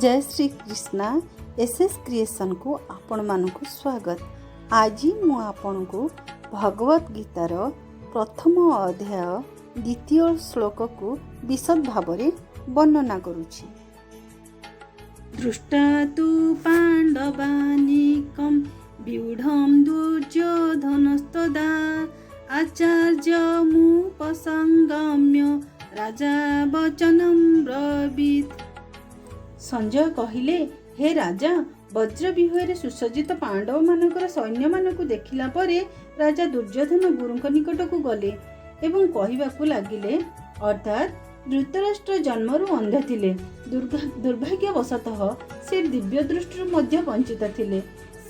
जय Shri Krishna SS creation को आपण मानकु स्वागत। आज मु आपण को भगवत गीतार प्रथम अध्याय द्वितीय श्लोक को विशद भाव वर्णना करुछि। दृष्टा तु पांडवानिकं व्यूढं दुर्योधनस्तदा आचार्यमुपसंगम्य राजा वचनं ब्रवीत्। संजय कहिले, हे राजा, वज्र व्यूहरे सुसज्जित पांडव मानकर सैन्य मानकु देखिला परे राजा दुर्योधन गुरुଙ୍କ निकटକୁ गले एवं कहिबाकु लागिले, अर्थात धृतराष्ट्र जन्मरू अंध थिले, दुर्भाग्यवशतः से दिव्य दृष्टिରୁ ମଧ୍ୟ वंचित थिले।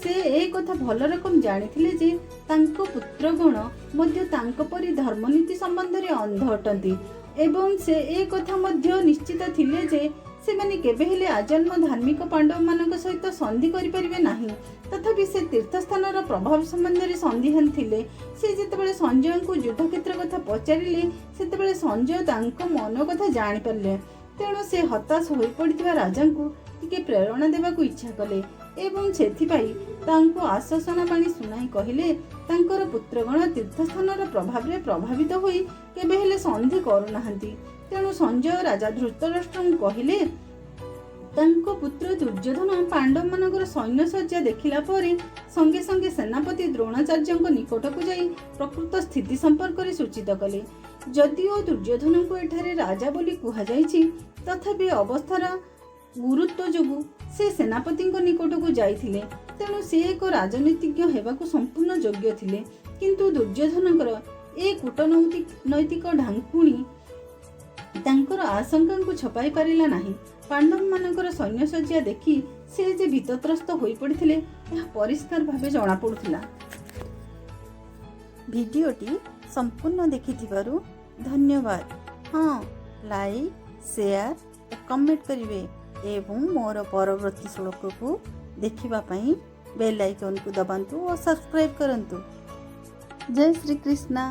से ए कथा भल रकम जानिथिले जे तांको पुत्रगण ମଧ୍ୟ तांको परि धर्मनीति संबंधରେ अंध अटंती एवं से ए कथा ମଧ୍ୟ निश्चित थिले जे सेमाने केबे हेले आजन्म धार्मिक पांडव मानक सहित संधि करिपारिबे नाही। तथापि से तीर्थस्थानर प्रभाव संबंधରେ संदिहान थिले। से जेतेबेले संजय को युद्ध क्षेत्र कथा पचारिले सेतेबेले संजय तांको मन कथा जानि पारले। तेणु से हताश होई पड़िथिबा राजांकु टिके प्रेरणा देबाकू इच्छा कले एवं सेथिपाई तांको आश्वासना बाणी सुनाई कहिले, तांकर पुत्रगण तीर्थस्थानर प्रभाव रे प्रभावित होई केबे हेले संधि करू नाहंती। तेणु संजय राजा धृतराष्ट्र कहिले, तांको पुत्र दुर्योधन पांडव मानकर सैन्य सज्जा देखिला परे संगे संगे सेनापति द्रोणाचार्यଙ୍କ निकटକୁ जाई प्रकृत स्थिति संपर्क रे सूचित कले। जदिओ दुर्योधन को एठारे राजा बोली कुहा जाईछि, तथापि अवस्थार गुरुत्व जोगु से सेनापतिଙ୍କ निकटକୁ जाईथिले। तेणु से एक राजनीतिज्ञ हेबाकू संपूर्ण योग्य थिले। किंतु दुर्योधनकर ए कूटनैतिक ढांकुणी तांकर आशंका को छपाई पारिला नाही। पांडव मानकर सैन्य सज्जा देखि से जे भीतत्रस्त होई पड़िथिले यह परिष्कार भावे जणा पडुथिला। भिडियोटी संपूर्ण देखिथिबारु धन्यवाद। हाँ, लाइक, शेयर और कमेंट करिवे एवं मोर परवर्ती श्लोक को देखिबा पई बेल आइकन को दबांतु और सब्सक्राइब करंतु। जय श्री कृष्णा।